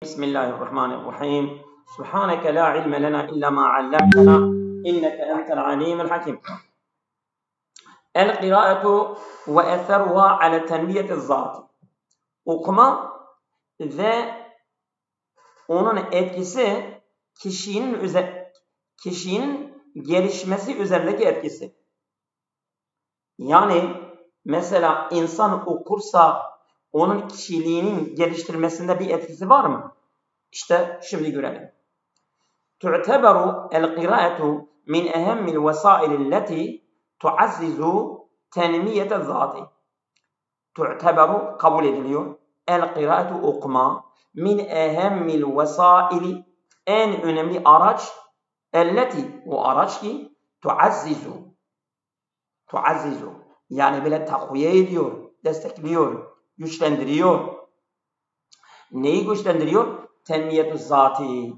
بسم الله الرحمن الرحيم سبحانك لا علم لنا إلا ما علمتنا إنك أنت العليم الحكيم. القراءة وأثرها على تنمية الذات. Okuma ve onun etkisi kişinin gelişmesi üzerindeki etkisi. Yani mesela insan okursa onun kişiliğinin geliştirmesinde bir etkisi var mı? İşte şimdi görelim. تعتبر القراءة من أهم الوسائل التي تعزز تنمية الذات. تعتبر kabul ediliyor. القراءة okuma min ehemmil vesaili en önemli araç elleti o araç ki tuazzizu yani böyle takviye ediyor, destekliyor, güçlendiriyor. Neyi güçlendiriyor? Tenmiyetü zati.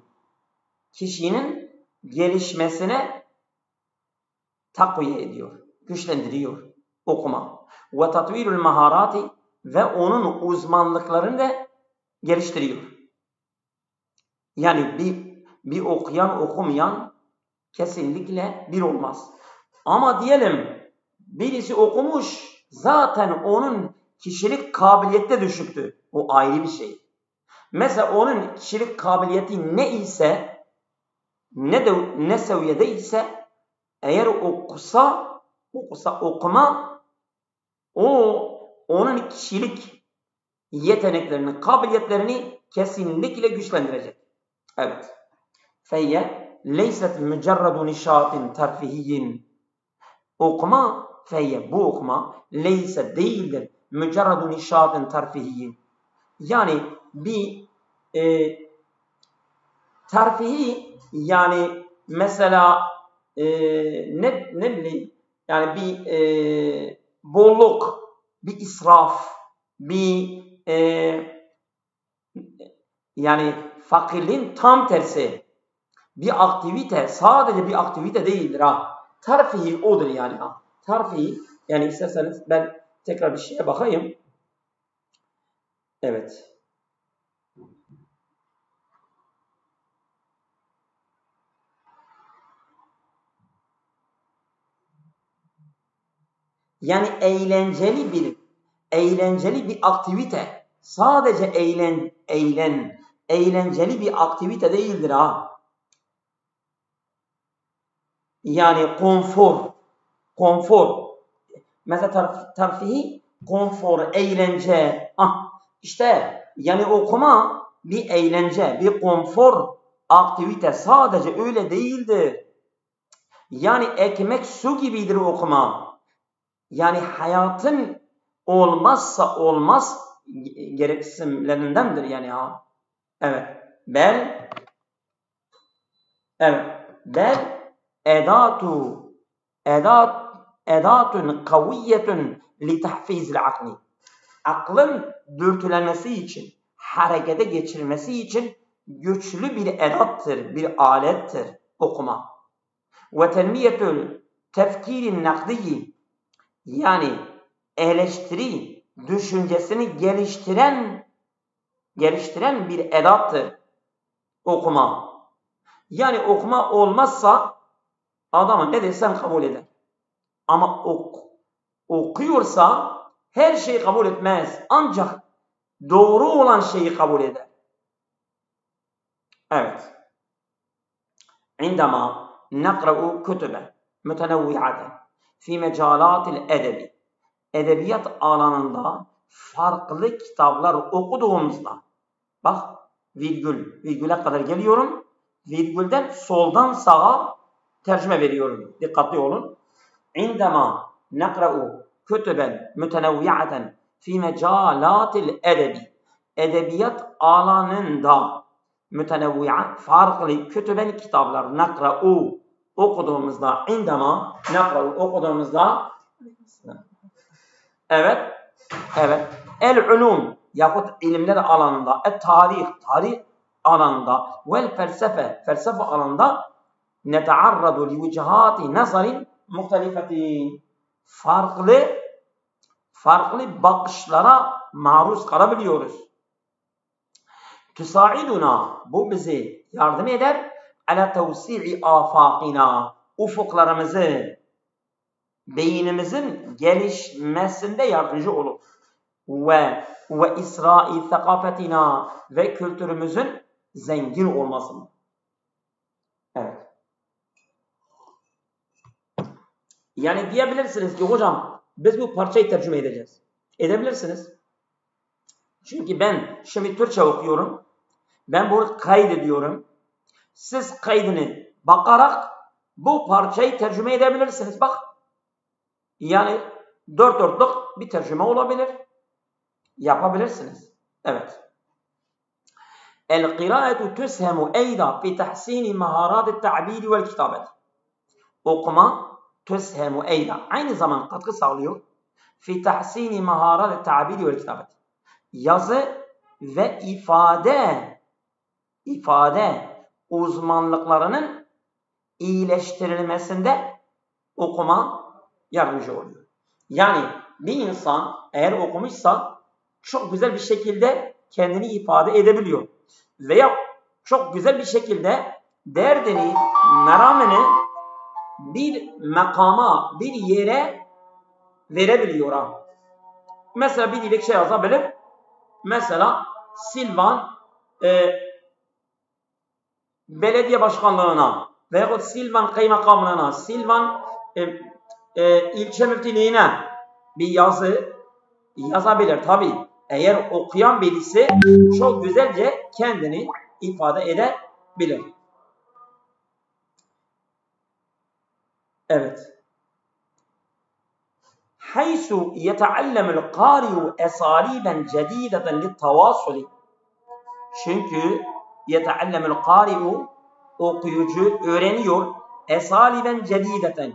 Kişinin gelişmesine takviye ediyor, güçlendiriyor okuma. Ve tatvirul maharati ve onun uzmanlıklarını da geliştiriyor. Yani bir okuyan okumayan kesinlikle bir olmaz. Ama diyelim birisi okumuş zaten onun kişilik kabiliyeti düşüktü. O ayrı bir şey. Mesela onun kişilik kabiliyeti ne ise ne seviyede ise eğer okuma onun kişilik yeteneklerini, kabiliyetlerini kesinlikle güçlendirecek. Evet. Feyye leyset mücerradu nişatin terfihiyyin. Bu okuma leyset değildir. Mücerradu nişatin terfihiyyin. Yani bir terfihi yani mesela ne bileyim yani bir bolluk, bir israf, bir yani fakirliğin tam tersi bir aktivite, sadece bir aktivite değildir ha. Terfihi odur yani ha. Terfihi yani isterseniz ben tekrar bir şeye bakayım. Evet. Yani eğlenceli bir aktivite. Sadece eğlenceli bir aktivite değildir ha. Yani konfor. Mesela terfihi, konfor, eğlence. İşte yani okuma bir eğlence, bir konfor aktivite. Sadece öyle değildir. Yani ekmek su gibidir okuma. Yani hayatın olmazsa olmaz gereksinimlerindendir yani ha. Evet. Bel edatun kaviyetun li tahfizil akli. Aklın dürtülenmesi için, harekete geçirilmesi için güçlü bir edattır, bir alettir okuma. Ve tenmiyetül tefkirin nakdiyi yani eleştiri düşüncesini geliştiren bir edattır okuma. Yani okuma olmazsa adama ne desen kabul eder. Ama okuyorsa her şeyi kabul etmez. Ancak doğru olan şeyi kabul eder. Evet. عندما نقرأ كتبا متنوعة في مجالات الأدب edebiyat alanında farklı kitaplar okuduğumuzda bak virgüle kadar geliyorum. Virgülden soldan sağa tercüme veriyorum. Dikkatli olun. عندما نقرأ كتبا متنوعة في مجالات الأدب edebiyat alanında mütenevvi'a farklı kütüben kitaplar nakra'u okuduğumuzda evet el-ulum yahut ilimler alanında tarih alanında vel felsefe alanında netearradu li vücihati nazarin muhtelifetin farklı bakışlara maruz kalabiliyoruz. Tusaiduna, bu bizi yardım eder. Ala tevsi'i afakina, ufuklarımızı, beynimizin gelişmesinde yardımcı olur. Ve isra'i thakafetina, ve kültürümüzün zengin olmasını. Evet. Yani diyebilirsiniz ki hocam biz bu parçayı tercüme edeceğiz. Edebilirsiniz. Çünkü ben şimdi Türkçe okuyorum. Ben bunu kaydediyorum. Siz kaydını bakarak bu parçayı tercüme edebilirsiniz. Bak. Yani dört dörtlük bir tercüme olabilir. Yapabilirsiniz. Evet. El-qira'atu tushemu eyda fi tahsini maharat ta'biri vel kitabet. Okuma tushemu eyda, aynı zaman katkı sağlıyor. Fi tahsini maharat ta'biri vel kitabet. Yazı ve ifade uzmanlıklarının iyileştirilmesinde okuma yardımcı oluyor. Yani bir insan eğer okumuşsa çok güzel bir şekilde kendini ifade edebiliyor. Veya çok güzel bir şekilde derdini, meramını bir makama, bir yere verebiliyor. Mesela bir dilekçe yazabilir. Mesela Silvan belediye başkanlığına veya Silvan kaymakamlığına, Silvan ilçe müftülüğüne bir yazı yazabilir. Tabii eğer okuyan birisi çok güzelce kendini ifade edebilir. Evet. Haysu yeta'allemul qari'u esaliben cedideten littavasuli. Çünkü yeta'allemul qari'u, okuyucu öğreniyor, esaliben cedideten,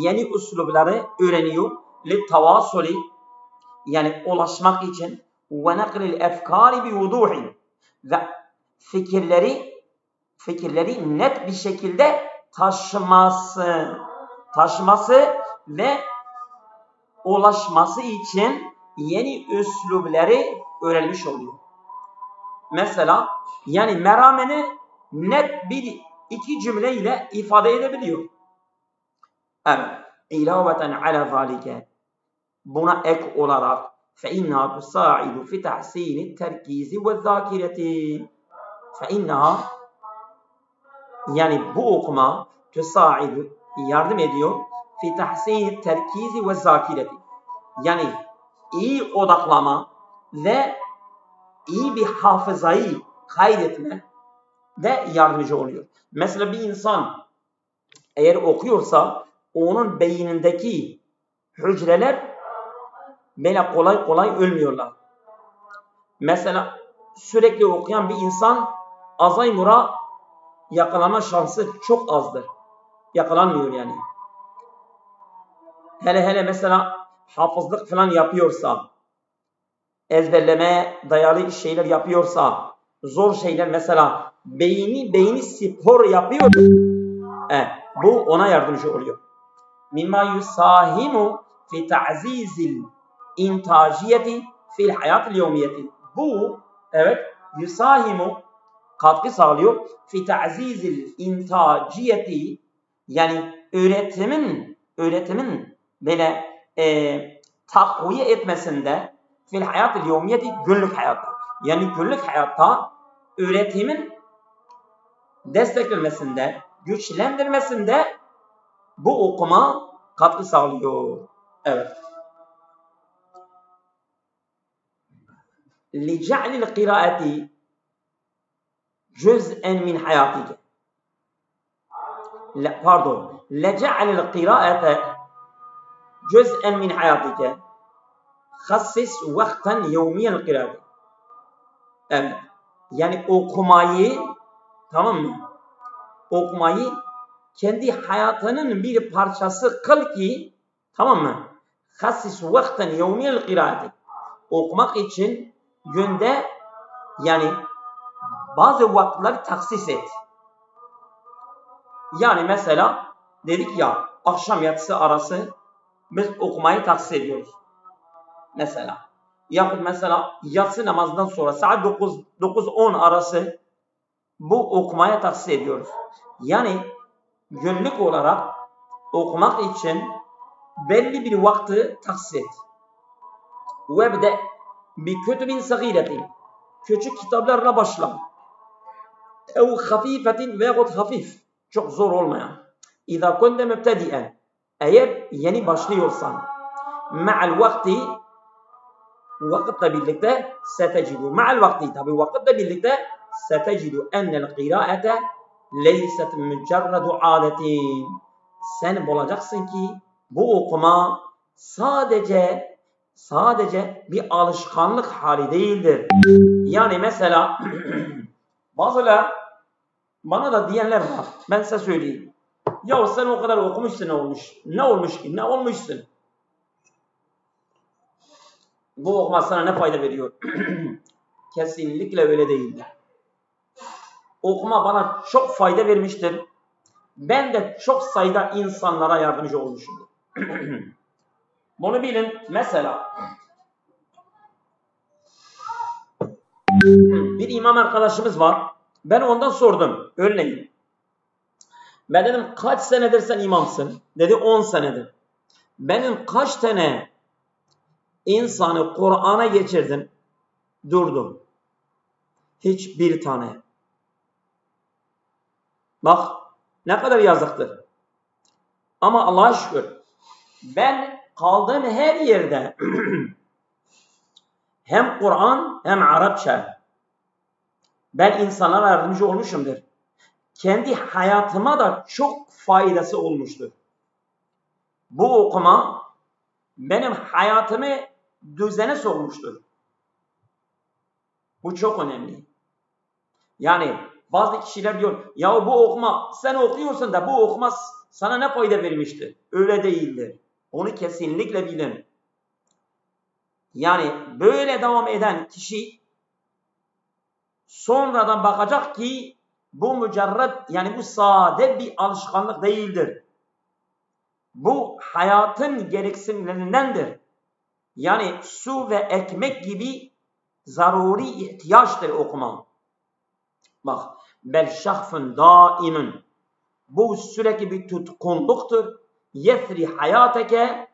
yeni üslubları öğreniyor, littavasuli, yani ulaşmak için, ve naklil efkari bi vuduhin, ve fikirleri net bir şekilde taşıması ve ulaşması için yeni üslubları öğrenmiş oluyor. Mesela yani merameni net bir iki cümleyle ifade edebiliyor. Evet. İlaveten ala zalike, buna ek olarak فَاِنَّهَا تُسَاعِدُ فِي تَحْسِينِ التَّرْكِيزِ وَالذَّاكِرَةِ. فَاِنَّهَا, yani bu okuma تُسَاعِدُ, yardım ediyor فِي تَحْسِينِ التَّرْكِيزِ وَالذَّاكِرَةِ, yani iyi odaklama ve iyi bir hafızayı kaydetme de yardımcı oluyor. Mesela bir insan eğer okuyorsa onun beynindeki hücreler böyle kolay kolay ölmüyorlar. Mesela sürekli okuyan bir insan Alzheimer'a yakalanma şansı çok azdır. Yakalanmıyor yani. Hele mesela hafızlık falan yapıyorsa, ezberlemeye dayalı şeyler yapıyorsa, zor şeyler, mesela beyni spor yapıyor. Bu ona yardımcı oluyor. Mimma yusahimu fi ta'zizil intajiyeti fil hayatil yevmiyeti. Bu, evet, yusahimu, katkı sağlıyor. Fi ta'zizil intajiyeti, yani öğretimin böyle takviye etmesinde, fil hayatil yevmiyeti, günlük hayatta. Yani günlük hayatta öğretimin desteklenmesinde, güçlendirmesinde bu okuma katkı sağlıyor. Evet. لِجَعْلِ الْقِرَاءَةِ جُزْءًا مِنْ حَيَاتِكَ. لَجَعْلِ الْقِرَاءَةَ جُزْءًا مِنْ حَيَاتِكَ خَصِّصْ وَقْتًا يَوْمِيًا الْقِرَاءَةِ. Evet. Yani okumayı, tamam mı? Okumayı kendi hayatının bir parçası kıl ki, tamam mı? خَصِّصْ وَقْتًا يَوْمِيًا الْقِرَاءَةِ. Okumak için günde yani bazı vakitleri taksis et. Yani mesela dedik ya, akşam yatısı arası biz okumayı taksis ediyoruz. Mesela yahut mesela yatsı namazından sonra saat 9-10 arası bu okumaya tahsis ediyoruz. Yani günlük olarak okumak için belli bir vakti tahsis et. Vebde bi kütübin sagiretin. Küçük kitaplarla başla. Ev hafifetin veyahut hafif. Çok zor olmayan. İzâ kunte mübtedi'en. Eğer yeni başlıyorsan. Ma'al vakti. Vakitle birlikte setecidu. Ma'al vakti. Tabi vakitle birlikte setecidu ennel qira'ete leyset mücerredu adetin. Sen bulacaksın ki bu okuma sadece bir alışkanlık hali değildir. Yani mesela bazıları bana da diyenler var. Ben size söyleyeyim. Ya sen o kadar okumuşsun, ne olmuş? Ne olmuş ki? Ne olmuşsun? Bu okuma sana ne fayda veriyor? Kesinlikle öyle değildir. Okuma bana çok fayda vermiştir. Ben de çok sayıda insanlara yardımcı olmuşumdur. Bunu bilin. Mesela bir imam arkadaşımız var. Ben ondan sordum. Örneğin. Ben dedim kaç senedir sen imamsın? Dedi 10 senedir. Benim kaç tane insanı Kur'an'a geçirdim? Durdum. Hiçbir tane. Bak ne kadar yazıktır. Ama Allah'a şükür ben kaldığım her yerde hem Kur'an hem Arapça ben insanlara yardımcı olmuşumdur. Kendi hayatıma da çok faydası olmuştur. Bu okuma benim hayatımı düzene sokmuştur. Bu çok önemli. Yani bazı kişiler diyor ya bu okuma sen okuyorsun da bu okuma sana ne fayda vermiştir? Öyle değildir. Onu kesinlikle bilin. Yani böyle devam eden kişi sonradan bakacak ki bu mücerred yani bu sade bir alışkanlık değildir. Bu hayatın gereksinimlerindendir. Yani su ve ekmek gibi zaruri ihtiyaçtır okuma. Bak, bel şahfın daimun. Bu sürekli bir tutkunluktur. Yefri hayateke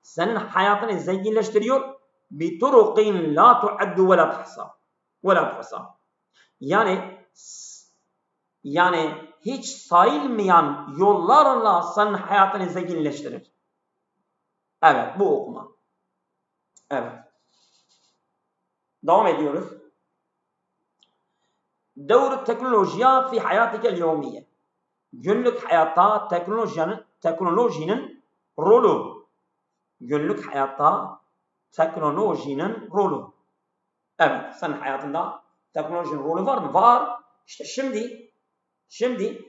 senin hayatını zenginleştiriyor. Bi turuqin la tuaddu ve la tuhsa. Yani hiç sayılmayan yollarla senin hayatını zenginleştirir. Evet, bu okuma. Evet. Devam ediyoruz. Devr teknolojiya fi hayatikel yevmiye. Günlük hayatta teknolojinin rolü. Günlük hayatta teknolojinin rolü. Evet, senin hayatında teknolojinin rolü var mı? Var. İşte şimdi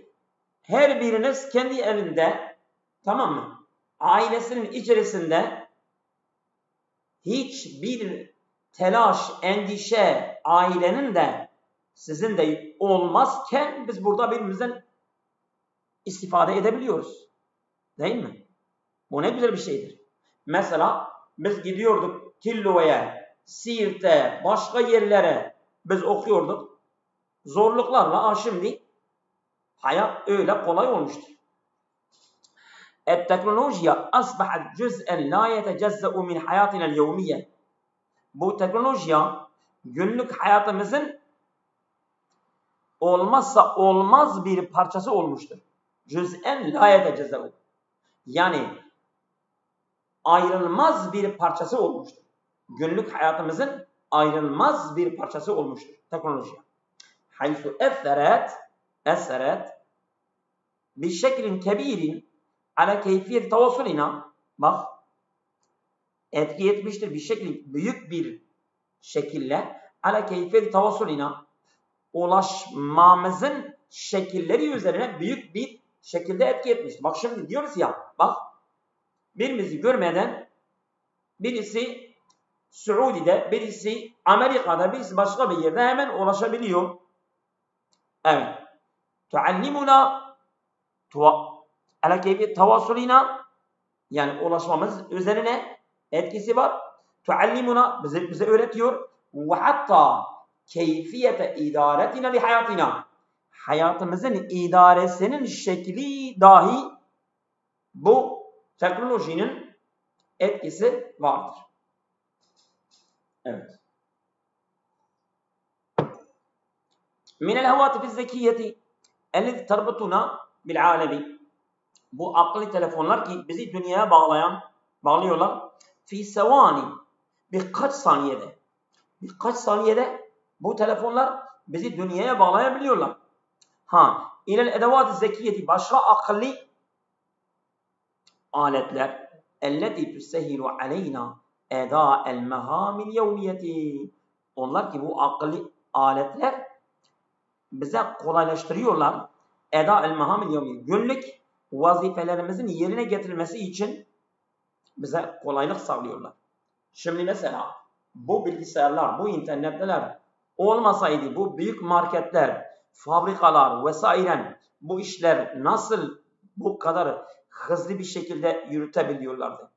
her biriniz kendi evinde, tamam mı? Ailesinin içerisinde hiçbir telaş, endişe ailenin de sizin de olmazken biz burada birbirimizden istifade edebiliyoruz. Değil mi? Bu ne güzel bir şeydir. Mesela biz gidiyorduk Killo'ya, Siirt'e, başka yerlere biz okuyorduk. Zorluklarla şimdi hayat öyle kolay olmuştur. التكنولوجيا أصبحت جزءا لا يتجزأ من حياتنا اليومية. Bu teknolojiya günlük hayatımızın olmazsa olmaz bir parçası olmuştur. Cüz'en la yetecezze'u. Yani ayrılmaz bir parçası olmuştur. Günlük hayatımızın ayrılmaz bir parçası olmuştur teknolojiya. Haysu eseret bir şeklin kebirin ala keyfiyet tavasulina, bak etki etmiştir bir şekilde büyük bir şekilde ala keyfiyet tavasulina ulaşmamızın şekilleri üzerine büyük bir şekilde etki etmiştir. Bak şimdi diyoruz ya, bak birimizi görmeden birisi Suudi'de, birisi Amerika'da, birisi başka bir yerde hemen ulaşabiliyor. Evet. Tuallimuna ala keyfiyet tavasulina, yani ulaşmamız üzerine etkisi var. tuallimuna bize öğretiyor ve hatta keyfiyete idaretina li hayatina. Hayatımızın idaresinin şekli dahi bu teknolojinin etkisi vardır. Evet. Minel havatif zekiyeti elleti terbutuna bil alemi. Bu akıllı telefonlar ki bizi dünyaya bağlıyorlar. Fi sevani birkaç saniyede bu telefonlar bizi dünyaya bağlayabiliyorlar. İlel edevat zekiyeti başka akıllı aletler elleti tüsehhilu aleyna eda el mehamil yevmiyeti. Onlar ki bu akıllı aletler bize kolaylaştırıyorlar. Eda el mehamil yevmiyeti. Günlük vazifelerimizin yerine getirilmesi için bize kolaylık sağlıyorlar. Şimdi mesela bu bilgisayarlar, bu internetler olmasaydı bu büyük marketler, fabrikalar vesaire bu işler nasıl bu kadar hızlı bir şekilde yürütebiliyorlardı?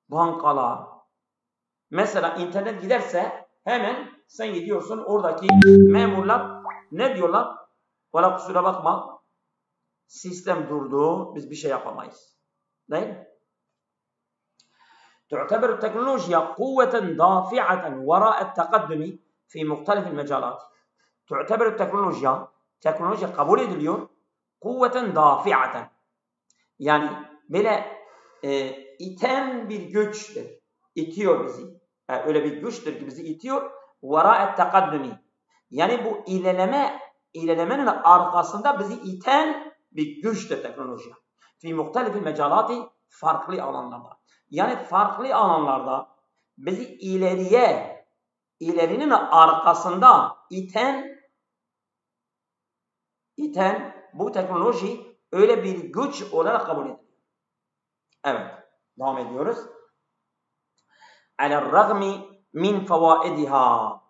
Bankalar. Mesela internet giderse hemen sen gidiyorsun oradaki memurlar ne diyorlar? Valla kusura bakma sistem durdu biz bir şey yapamayız. Değil mi? تعتبر التكنولوجيا قوة دافعة وراء التقدم في مختلف المجالات. تعتبر teknoloji kabul ediliyor. Kuvveten dafi'aten. Yani böyle iten bir güçtür. İtiyor bizi. Yani öyle bir güçtür ki bizi itiyor. Vara'et takaddumi. Yani bu ilerlemenin arkasında bizi iten bir güçtür teknoloji. Fi muhtelifil mecalati farklı alanlarda. Yani farklı alanlarda bizi ilerinin arkasında iten bu teknoloji öyle bir güç olarak kabul edilir. Evet, devam ediyoruz. Alel-ragmi min fevaidiha.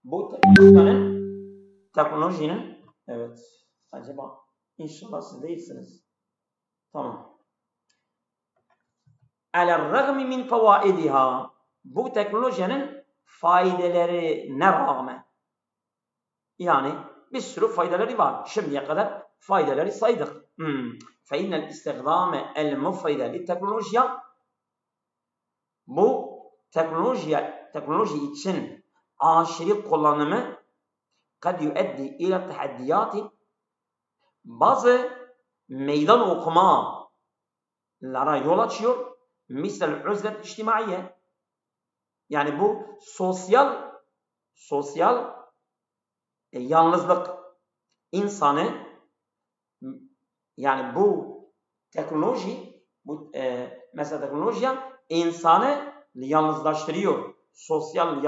Bu teknolojinin evet, acaba inşallah siz değilsiniz. Tamam. Alel-ragmi min fevaidiha. Bu teknolojinin faydelerine rağmen. Yani bir sürü faydaları var. Şimdiye kadar faydaları saydık. فَاِنَّ الْاِسْتِغْدَامَ الْمُفْرِدَ لِلْتَكْنولojya. Bu teknoloji için aşırı kullanımı kad yueddi ila tahaddiyati, bazı meydan okumalara yol açıyor. Misal uzlet içtimaiye. Yani bu sosyal yalnızlık insanı, yani bu teknoloji mesela teknolojiya insanı yalnızlaştırıyor. Sosyal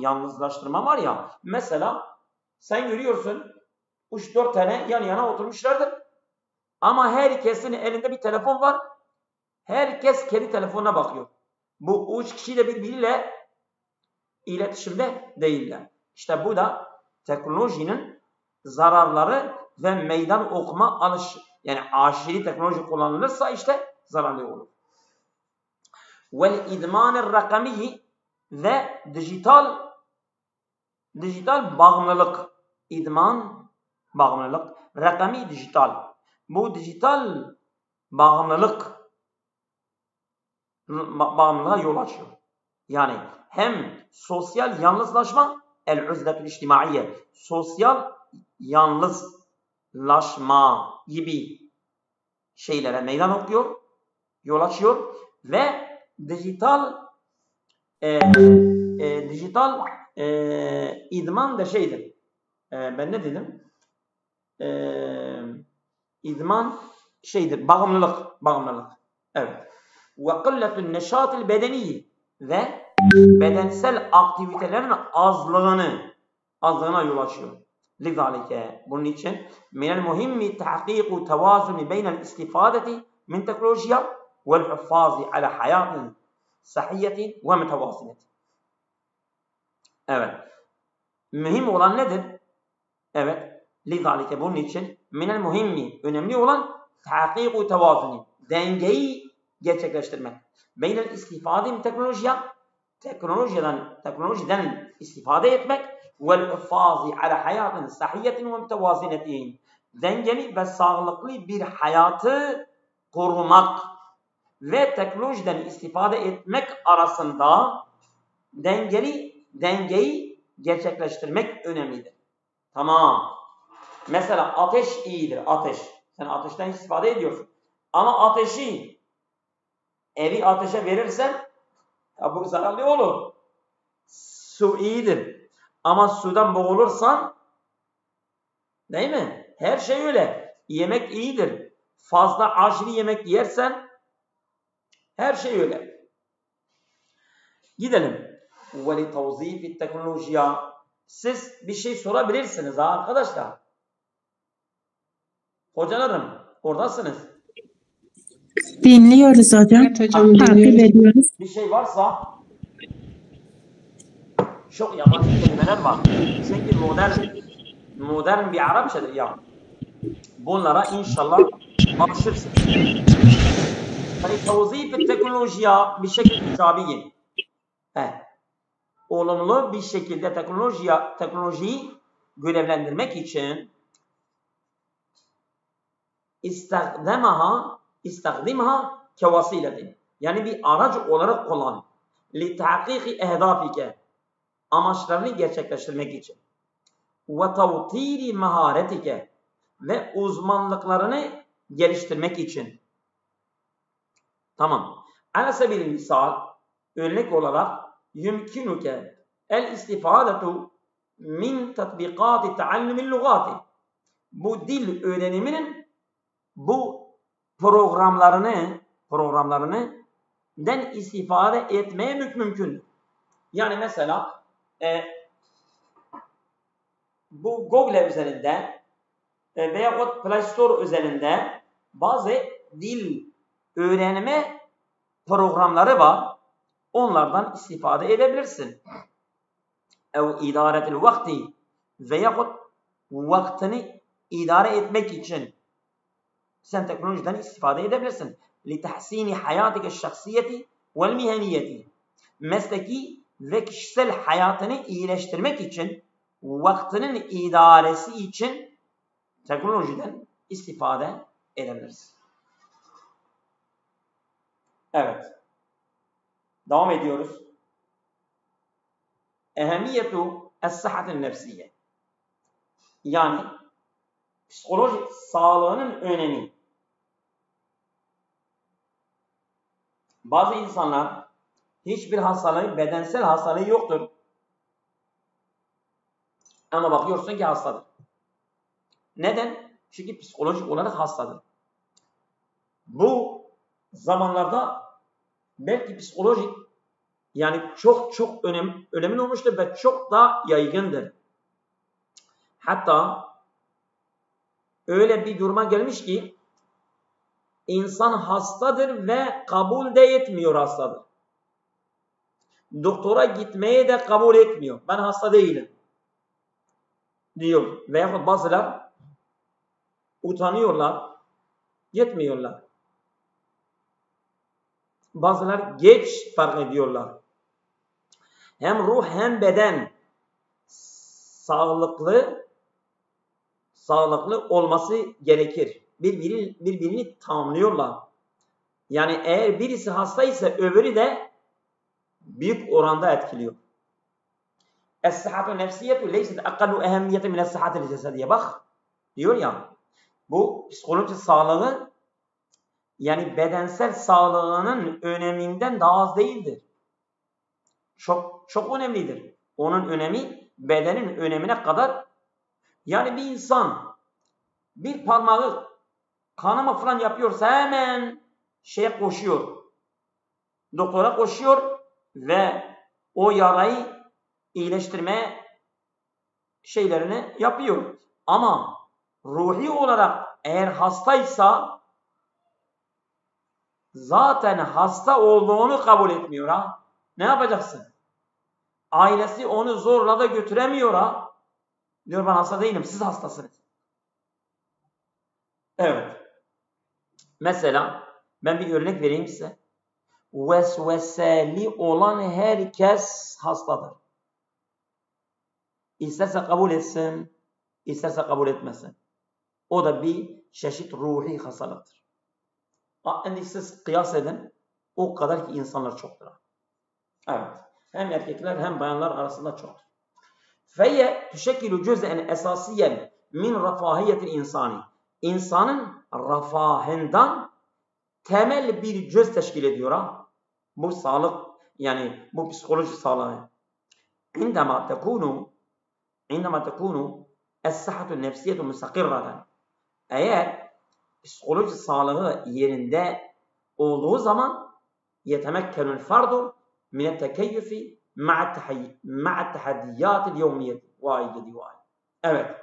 yalnızlaştırma var ya. Mesela sen görüyorsun 3-4 tane yan yana oturmuşlardır. Ama herkesin elinde bir telefon var. Herkes kendi telefonuna bakıyor. Bu 3 kişi de birbiriyle iletişimde değiller. İşte bu da teknolojinin zararları ve meydan okuma yani aşırı teknoloji kullanılırsa işte zararlı olur. Vel idmanir rakami ve dijital bağımlılık. İdman bağımlılık, rakami dijital. Bu dijital bağımlılığa yol açıyor. Yani hem sosyal yalnızlaşma, el-uzletül içtimaiye, sosyal yalnızlaşma gibi şeylere meydan okuyor, yol açıyor ve dijital idman da şeydir. Ben ne dedim? İdman şeydir, bağımlılık. Evet. Ve kılletün neşatil bedeni ve bedensel aktivitelerin azlığına yol açıyor. Lizalike, bunun için minel muhimmi tahkiku tevazuni beynel istifadeti min teknolojiya vel huffazi ala hayatin sahiyyetin ve mütevazileti. Evet. Mühim olan nedir? Evet. Lizalike, bunun için minel muhimmi, önemli olan tahkiku tevazuni, dengeyi gerçekleştirmek. Beynel istifade min teknolojiya, teknolojiden istifade etmek vel ifazi ala hayatın sahiyetin ve mütevazinetin, dengeli ve sağlıklı bir hayatı korumak ve teknolojiden istifade etmek arasında dengeyi gerçekleştirmek önemlidir. Tamam. Mesela ateş iyidir. Ateş. Sen ateşten istifade ediyorsun. Ama evi ateşe verirsen bu zararlı olur. Su iyidir. Ama sudan boğulursan, değil mi? Her şey öyle. Yemek iyidir. Fazla aşırı yemek yersen her şey öyle. Gidelim. وَلِتَوْظِيفِ teknolojiya. Siz bir şey sorabilirsiniz arkadaşlar. Hocalarım, oradasınız. Dinliyoruz hocam. Evet hocam, Takip dinliyoruz. ediyoruz. Bir şey varsa çok yabancı kelimeler var. Çünkü modern bir Arapçadır ya. Bunlara inşallah alışırsınız. Hani tavzif teknolojiya bir şekilde tabiyin. Olumlu bir şekilde teknolojiyi görevlendirmek için istakdimha kevasiletin. Yani bir araç olarak kullan. Li tahkiki ehdafike. Amaçlarını gerçekleştirmek için. Ve tavtiri maharetike. Ve uzmanlıklarını geliştirmek için. Tamam. Ala sebil misal, örnek olarak yumkinuke el istifadetu min tatbikati taallumil lugati. Bu dil öğreniminin bu programlarını istifade etmeye mümkün. Yani mesela bu Google üzerinde veyahut Play Store üzerinde bazı dil öğrenme programları var. Onlardan istifade edebilirsin. Ev idaretil vakti veyahut vaktini idare etmek için sen teknolojiden istifade edebilirsin. لِتَحْسِينِ حَيَاتِكَ الشَّخْصِيَّةِ وَالْمِهَنِيَّةِ Mesleki ve kişisel hayatını iyileştirmek için, vaktinin idaresi için teknolojiden istifade edebilirsin. Evet. Devam ediyoruz. Ehemmiyetu es-sıhhatin nefsiye. Yani psikolojik sağlığının önemi. Bazı insanlar hiçbir hastalığı, bedensel hastalığı yoktur. Ama bakıyorsun ki hastadır. Neden? Çünkü psikolojik olarak hastadır. Bu zamanlarda belki psikolojik yani çok önemli olmuştur ve çok daha yaygındır. Hatta öyle bir duruma gelmiş ki insan hastadır ve kabul de etmiyor hastadır. Doktora gitmeye de kabul etmiyor. Ben hasta değilim diyor. Veyahut bazılar utanıyorlar, gitmiyorlar. Bazılar geç fark ediyorlar. Hem ruh hem beden sağlıklı olması gerekir. Birbirini tamamlıyorlar. Yani eğer birisi hastaysa öbürü de büyük oranda etkiliyor. Es-sıhhatu nefsiyetu leyset aqallu ehemmiyete min es-sıhhatil cesediye. Bak diyor ya, bu psikolojik sağlığı yani bedensel sağlığının öneminden daha az değildir. Çok önemlidir. Onun önemi bedenin önemine kadar. Yani bir insan bir parmağı kanama falan yapıyorsa hemen koşuyor. Doktora koşuyor ve o yarayı iyileştirme şeylerini yapıyor. Ama ruhi olarak eğer hastaysa zaten hasta olduğunu kabul etmiyor ha. Ne yapacaksın? Ailesi onu zorla da götüremiyor ha. Diyor ben hasta değilim, siz hastasınız. Evet. Mesela ben bir örnek vereyim size. vesveseli olan herkes hastadır. İsterse kabul etsin, isterse kabul etmesin. O da bir çeşit ruhi hastalıktır. Şimdi siz kıyas edin, o kadar ki insanlar çoktur. Evet, hem erkekler hem bayanlar arasında çoktur. Feye tüşekkilu cüz'en esasiyen min rafahiyetil insani. İnsanın refahından temel bir cüz teşkil ediyor ha. Bu sağlık, yani bu psikoloji sağlığı. İndema tekunu es-sıhhatu nefsiyetu mustakirraten. Eğer psikoloji sağlığı yerinde olduğu zaman yetemekkenul fardu min tekeyyüfi ma'a tehaddiyatil yevmiyeti. Vay gidi vay. Evet.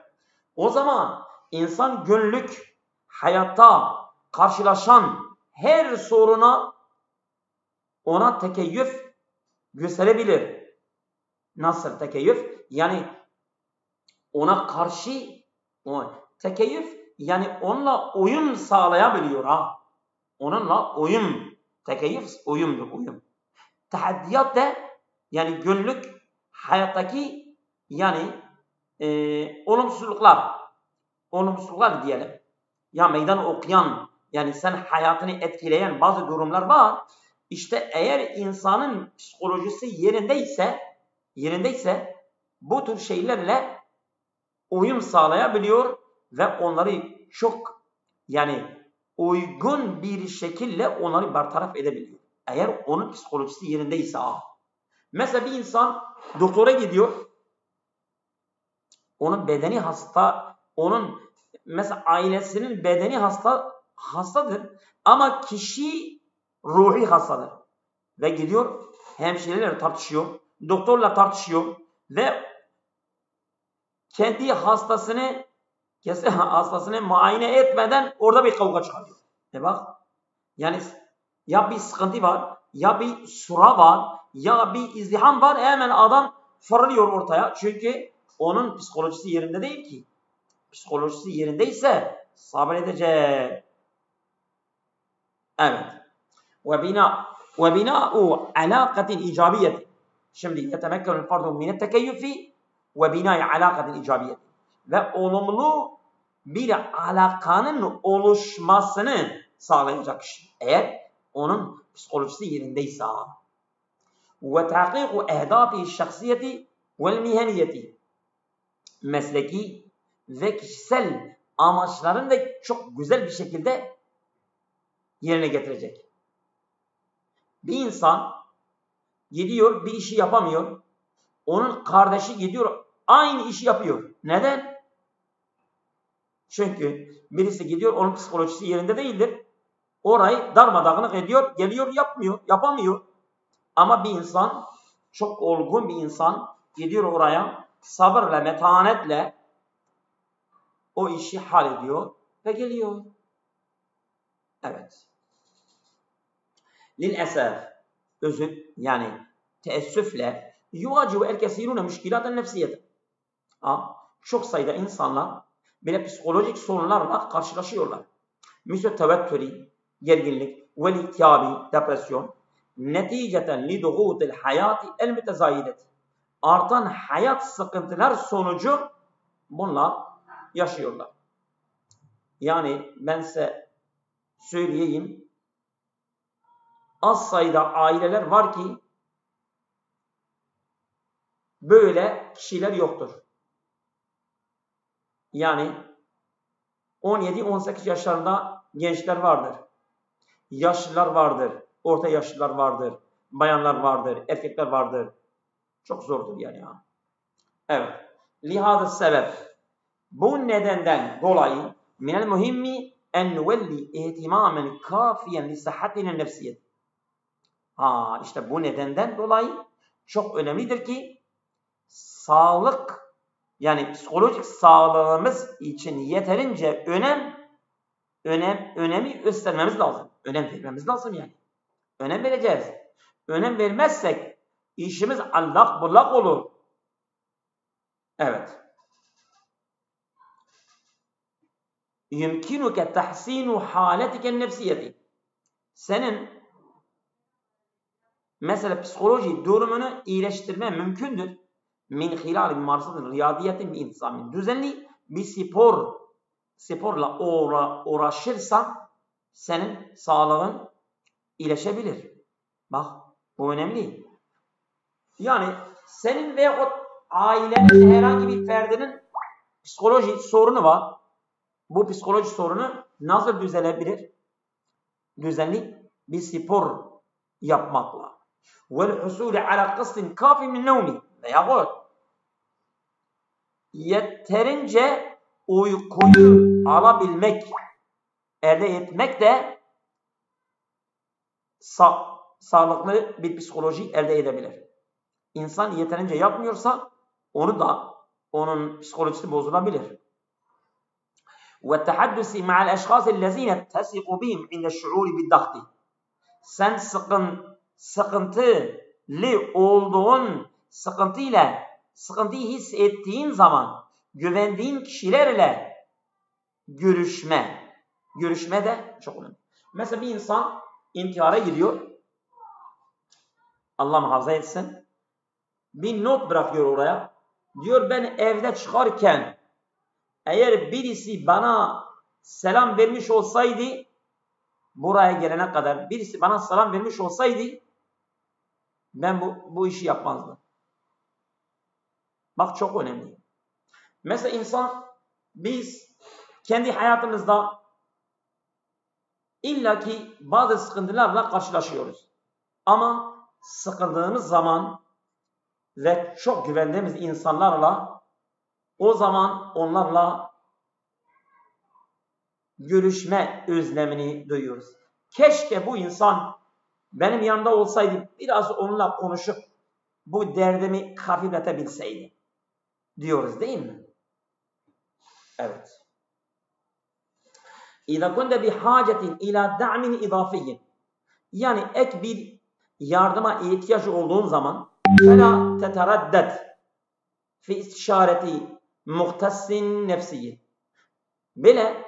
O zaman insan günlük hayatta karşılaşan her soruna ona tekeyyüf gösterebilir. Nasıl tekeyyüf? Yani ona karşı tekeyyüf, yani onunla uyum sağlayabiliyor ha. Onunla uyum. Tekeyyüf uyumdur, uyum. Tahaddiyat da yani günlük hayattaki yani olumsuzluklar diyelim. Ya meydan okuyan, yani sen hayatını etkileyen bazı durumlar var. İşte eğer insanın psikolojisi yerindeyse bu tür şeylerle uyum sağlayabiliyor ve onları çok yani uygun bir şekilde onları bertaraf edebiliyor. Eğer onun psikolojisi yerindeyse. Mesela bir insan doktora gidiyor. Onun bedeni hasta, onun mesela ailesinin bedeni hastadır ama kişi ruhi hastadır. Ve gidiyor hemşirelerle tartışıyor, doktorla tartışıyor ve kendi hastasını muayene etmeden orada bir kavga çıkarıyor. Bak, yani ya bir sıkıntı var, ya bir sura var, ya bir izdiham var, hemen adam fırlıyor ortaya. Çünkü onun psikolojisi yerinde değil ki. Psikolojisi yerindeyse sabredecek. Evet. Ve bina'u alakatin icabiyeti. Şimdi yetemekkenul fardu minet tekeyyüfi ve bina'u alakatin icabiyeti. Ve olumlu bir alakanın oluşmasını sağlayacak kişi. Eğer onun psikolojisi yerindeyse. Ve tahkiku ehdafi şahsiyeti vel miheniyeti. Mesleki ve kişisel amaçlarını da çok güzel bir şekilde yerine getirecek. Bir insan gidiyor bir işi yapamıyor. Onun kardeşi gidiyor aynı işi yapıyor. Neden? Çünkü birisi gidiyor onun psikolojisi yerinde değildir. Orayı darmadağınık ediyor, geliyor yapamıyor. Ama bir insan, çok olgun bir insan gidiyor oraya sabırla, metanetle o işi hallediyor ve geliyor. Evet. Lil'esef, yani teessüfle yuvacivu el-kesirune müşkilaten nefsiyete. Çok sayıda insanlar böyle psikolojik sorunlarla karşılaşıyorlar. Misal tevettürü, gerginlik, vel-iktiyabi, depresyon, neticeten lidugutil hayati el-mütezayideti. Artan hayat sıkıntılar sonucu bunlar yaşıyorlar. Yani ben size söyleyeyim, az sayıda aileler var ki böyle kişiler yoktur. Yani 17-18 yaşlarında gençler vardır. Yaşlılar vardır. Orta yaşlılar vardır. Bayanlar vardır. Erkekler vardır. Çok zordur yani. Evet. Lihada sebep. Bu nedenden dolayı minel muhimmi en nuvelli ihtimamen kafiyen li sıhhatine nefsiyet. İşte bu nedenden dolayı çok önemlidir ki sağlık, yani psikolojik sağlığımız için yeterince önemi göstermemiz lazım. Önem vermemiz lazım yani. Önem vereceğiz. Önem vermezsek işimiz allak bullak olur. Evet. Yumkinuke tahsinu haletiken nefsiyeti. Senin Mesela psikoloji durumunu iyileştirme mümkündür. Min hilal marsatın riyadiyetin bir intizamin. Düzenli bir sporla uğraşırsan senin sağlığın iyileşebilir. Bak bu önemli. Yani senin veyahut ailenin herhangi bir ferdinin psikoloji sorunu var. Bu psikoloji sorunu nasıl düzelebilir? Düzenli bir spor yapmakla. وَالْحُسُولِ عَلَى قَسْطٍ كَافٍ مِنْ نَوْمِ veyahut yeterince uykuyu alabilmek, elde etmek de sağlıklı bir psikoloji elde edebilir. İnsan yeterince yapmıyorsa onun psikolojisi bozulabilir. وَالتَّحَدُّسِ مَعَ الْاَشْخَاصِ الَّذ۪ينَ تَسِقُ بِهِمْ عِنْدَ الشُّعُورِ بِالدَّخْتِ Sen sıkıntılı olduğun, sıkıntıyı hissettiğin zaman güvendiğin kişilerle görüşme de çok önemli. Mesela bir insan intihara gidiyor. Allah muhafaza etsin. Bir not bırakıyor oraya. Diyor ben evde çıkarken eğer birisi bana selam vermiş olsaydı, buraya gelene kadar birisi bana selam vermiş olsaydı ben bu işi yapmazdım. Bak çok önemli. Mesela biz kendi hayatımızda illaki bazı sıkıntılarla karşılaşıyoruz. Ama sıkıldığımız zaman ve çok güvendiğimiz insanlarla o zaman onlarla görüşme özlemini duyuyoruz. Keşke bu insan benim yanımda olsaydı biraz onunla konuşup bu derdimi hafifletebilseydi diyoruz değil mi? Evet. İza kunte bi hacetin ila da'min idafiyyin yani ek bir yardıma ihtiyaç olduğun zaman fela teteraddet fi istişareti muhtassin nefsiyyi böyle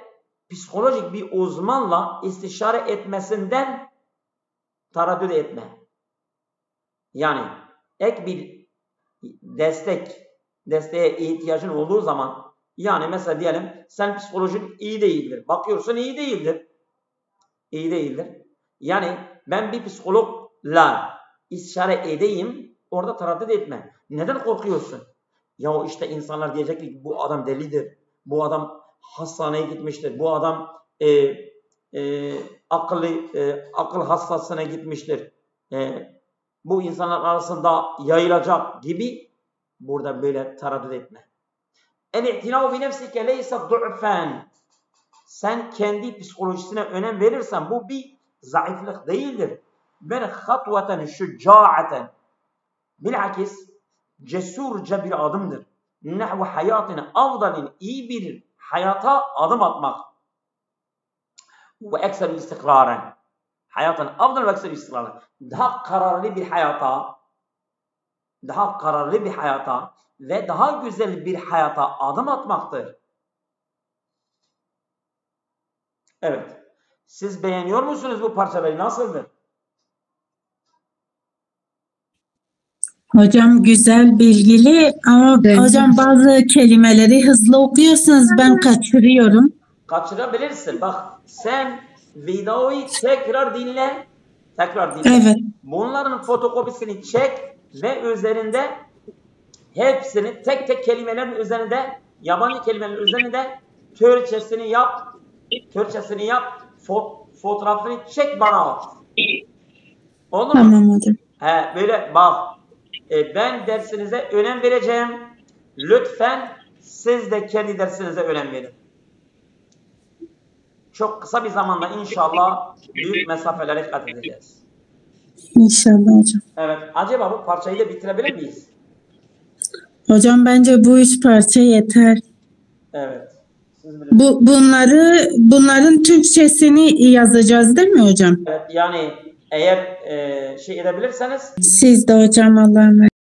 psikolojik bir uzmanla istişare etmesinden tereddüt etme. Yani ek bir desteğe ihtiyacın olduğu zaman yani mesela diyelim sen psikolojin iyi değildir. Bakıyorsun iyi değildir. İyi değildir. Yani ben bir psikologla istişare edeyim orada tereddüt etme. Neden korkuyorsun? Ya işte insanlar diyecek ki bu adam delidir. Bu adam hastaneye gitmiştir. Bu adam akıl hastasına gitmiştir. Bu insanlar arasında yayılacak gibi burada böyle tereddüt etme. El-i'tinâhu bi nefsike leyse du'fen. Sen kendi psikolojisine önem verirsen bu bir zayıflık değildir. Bel hatveten şücca'aten. Bilakis cesurca bir adımdır. Nehvu hayatine afdalin iyi bir hayata adım atmak. Ve ekser istikraren. Hayatın afdal ve ekser istikraren. Daha kararlı bir hayata ve daha güzel bir hayata adım atmaktır. Evet. Siz beğeniyor musunuz bu parçaları? Nasıldır? Hocam güzel, bilgili ama hocam bazı kelimeleri hızlı okuyorsunuz. Ben kaçırıyorum. Kaçırabilirsin. Bak sen videoyu tekrar dinle. Evet. Bunların fotokopisini çek ve üzerinde hepsini tek tek kelimelerin üzerinde, yabancı kelimelerin üzerinde Türkçesini yap. Fotoğrafını çek bana at. Olur mu? Tamam hocam. Böyle bak. Ben dersinize önem vereceğim. Lütfen siz de kendi dersinize önem verin. Çok kısa bir zamanda inşallah büyük mesafelere kat edeceğiz. İnşallah hocam. Evet. Acaba bu parçayı da bitirebilir miyiz? Hocam bence bu 3 parça yeter. Evet. Bunların Türkçesini yazacağız değil mi hocam? Evet. Yani eğer şey edebilirseniz Siz de hocam Allah'a emanet.